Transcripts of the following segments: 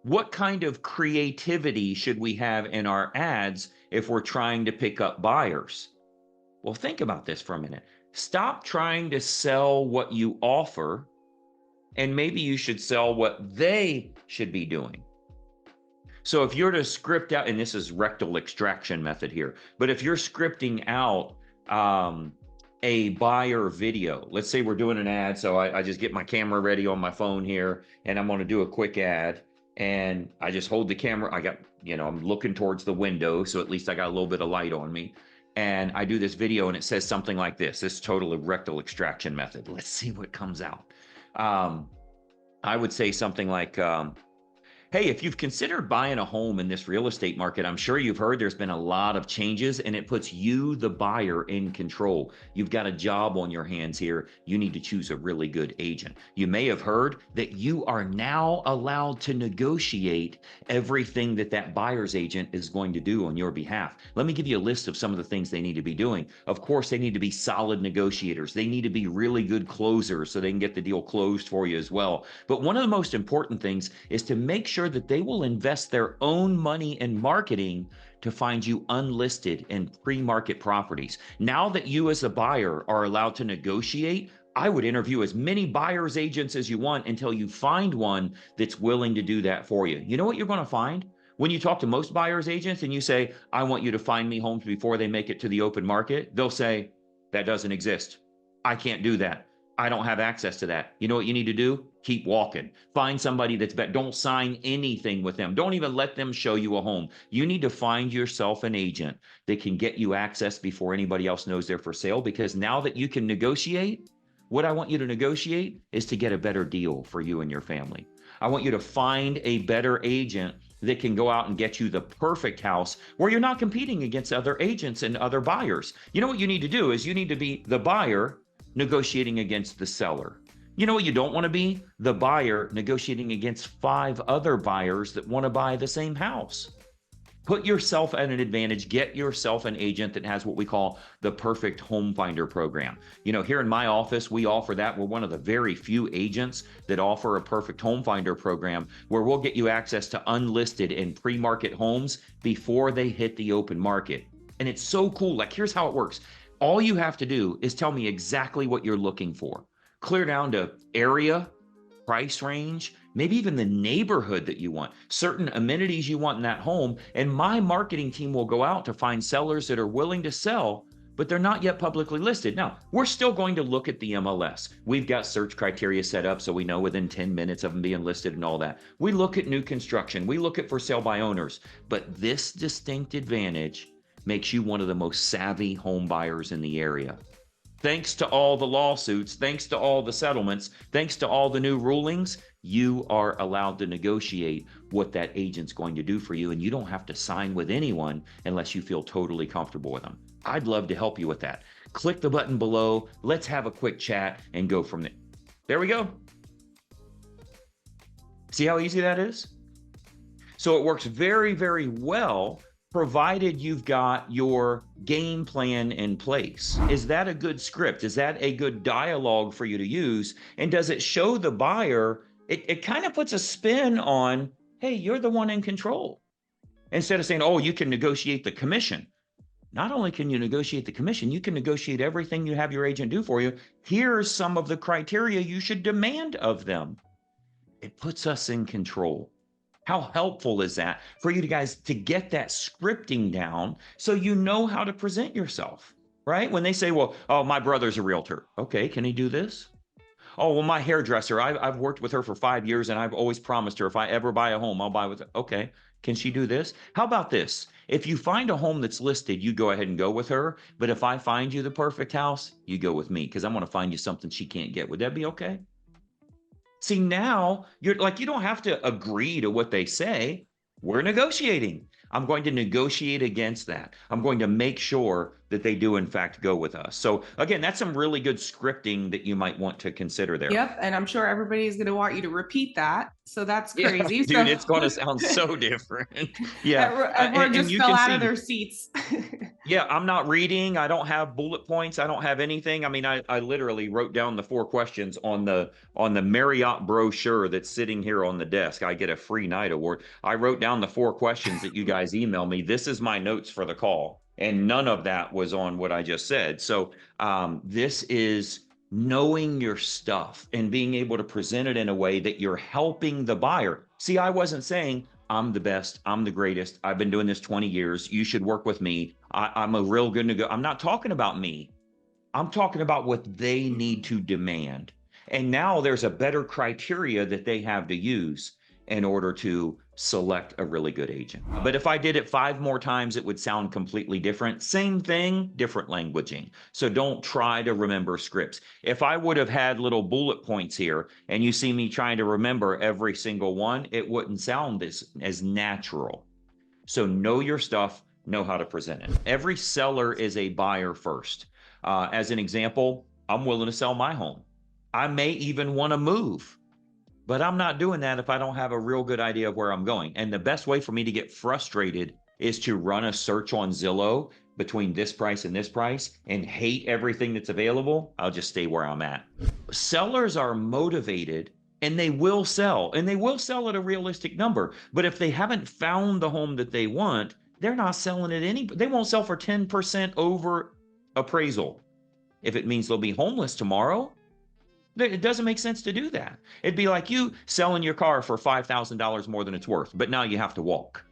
What kind of creativity should we have in our ads if we're trying to pick up buyers? Well, think about this for a minute. Stop trying to sell what you offer, and maybe you should sell what they should be doing. So if you're to script out, and this is rectal extraction method here, but if you're scripting out a buyer video, let's say we're doing an ad. So I just get my camera ready on my phone here, and I'm going to do a quick ad. And I just hold the camera. I'm looking towards the window. So at least I got a little bit of light on me. And I do this video and it says something like this. This total rectal extraction method. Let's see what comes out. I would say something like, hey, if you've considered buying a home in this real estate market, I'm sure you've heard there's been a lot of changes and it puts you, the buyer, in control. You've got a job on your hands here. You need to choose a really good agent. You may have heard that you are now allowed to negotiate everything that buyer's agent is going to do on your behalf. Let me give you a list of some of the things they need to be doing. Of course, they need to be solid negotiators. They need to be really good closers so they can get the deal closed for you as well. But one of the most important things is to make sure that they will invest their own money in marketing to find you unlisted and pre-market properties. Now that you as a buyer are allowed to negotiate, I would interview as many buyer's agents as you want until you find one that's willing to do that for you. You know what you're going to find? When you talk to most buyer's agents and you say, I want you to find me homes before they make it to the open market, they'll say, that doesn't exist. I can't do that. I don't have access to that. You know what you need to do? Keep walking. Find somebody that's better. Don't sign anything with them. Don't even let them show you a home. You need to find yourself an agent that can get you access before anybody else knows they're for sale, because now that you can negotiate, what I want you to negotiate is to get a better deal for you and your family. I want you to find a better agent that can go out and get you the perfect house where you're not competing against other agents and other buyers. You know what you need to do is you need to be the buyer negotiating against the seller. You know what you don't want to be? The buyer negotiating against 5 other buyers that want to buy the same house. Put yourself at an advantage. Get yourself an agent that has what we call the perfect home finder program. You know, here in my office, we offer that. We're one of the very few agents that offer a perfect home finder program where we'll get you access to unlisted and pre-market homes before they hit the open market. And it's so cool. Like, here's how it works. All you have to do is tell me exactly what you're looking for. Clear down to area, price range, maybe even the neighborhood that you want, certain amenities you want in that home, and my marketing team will go out to find sellers that are willing to sell, but they're not yet publicly listed. Now, we're still going to look at the MLS. We've got search criteria set up so we know within 10 minutes of them being listed and all that. We look at new construction. We look at for sale by owners. But this distinct advantage makes you one of the most savvy home buyers in the area. Thanks to all the lawsuits, thanks to all the settlements, thanks to all the new rulings, you are allowed to negotiate what that agent's going to do for you, and you don't have to sign with anyone unless you feel totally comfortable with them. I'd love to help you with that. Click the button below. Let's have a quick chat and go from there. There we go. See how easy that is? So it works very, very well, provided you've got your game plan in place. Is that a good script? Is that a good dialogue for you to use? And does it show the buyer, it kind of puts a spin on, hey, you're the one in control. Instead of saying, oh, you can negotiate the commission. Not only can you negotiate the commission, you can negotiate everything you have your agent do for you. Here's some of the criteria you should demand of them. It puts us in control. How helpful is that for you guys to get that scripting down so you know how to present yourself, right? When they say, well, oh, my brother's a realtor. Okay, can he do this? Oh, well, my hairdresser, I've worked with her for 5 years and I've always promised her if I ever buy a home, I'll buy with her. Okay, can she do this? How about this? If you find a home that's listed, you go ahead and go with her. But if I find you the perfect house, you go with me because I'm going to find you something she can't get. Would that be okay? See, now you're like, you don't have to agree to what they say. We're negotiating. I'm going to negotiate against that. I'm going to make sure that they do, in fact, go with us. So, again, that's some really good scripting that you might want to consider there. Yep. And I'm sure everybody's going to want you to repeat that. So that's Yeah, crazy. dude, So it's going to sound so different. Yeah. everyone And just you fell can out of see, their seats. yeah, I'm not reading. I don't have bullet points. I don't have anything. I mean, I literally wrote down the 4 questions on the Marriott brochure that's sitting here on the desk. I get a free night award. I wrote down the 4 questions that you guys email me. This is my notes for the call, and none of that was on what I just said. So this is knowing your stuff and being able to present it in a way that you're helping the buyer. See, I wasn't saying I'm the best. I'm the greatest. I've been doing this 20 years. You should work with me. I'm a real good I'm not talking about me. I'm talking about what they need to demand. And now there's a better criteria that they have to use in order to select a really good agent. But if I did it 5 more times, it would sound completely different. Same thing, different languaging. So don't try to remember scripts. If I would have had little bullet points here and you see me trying to remember every single one, it wouldn't sound as natural. So know your stuff, know how to present it. Every seller is a buyer first. As an example, I'm willing to sell my home. I may even want to move, but I'm not doing that if I don't have a real good idea of where I'm going. And the best way for me to get frustrated is to run a search on Zillow between this price and this price and hate everything that's available. I'll just stay where I'm at. Sellers are motivated and they will sell, and they will sell at a realistic number. But if they haven't found the home that they want, they're not selling it they won't sell for 10% over appraisal. If it means they'll be homeless tomorrow, it doesn't make sense to do that. It'd be like you selling your car for $5,000 more than it's worth, but now you have to walk.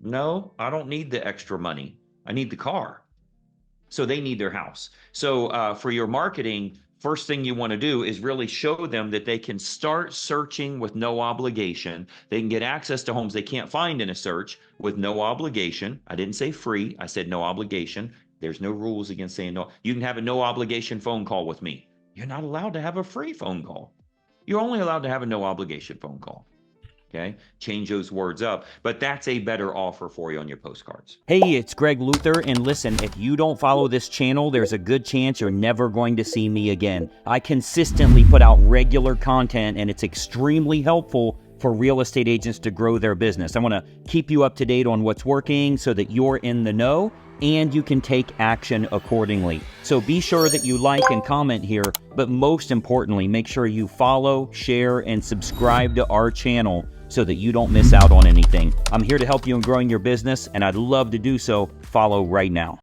No, I don't need the extra money. I need the car. So they need their house. So for your marketing, first thing you want to do is really show them that they can start searching with no obligation. They can get access to homes they can't find in a search with no obligation. I didn't say free. I said no obligation. There's no rules against saying no. You can have a no obligation phone call with me. You're not allowed to have a free phone call. You're only allowed to have a no obligation phone call. Okay, change those words up, but that's a better offer for you on your postcards. Hey, it's Greg Luther, and listen, if you don't follow this channel, there's a good chance you're never going to see me again. I consistently put out regular content, and it's extremely helpful for real estate agents to grow their business. I want to keep you up to date on what's working so that you're in the know and you can take action accordingly. So be sure that you like and comment here, but most importantly, make sure you follow, share, and subscribe to our channel so that you don't miss out on anything. I'm here to help you in growing your business, and I'd love to do so. Follow right now.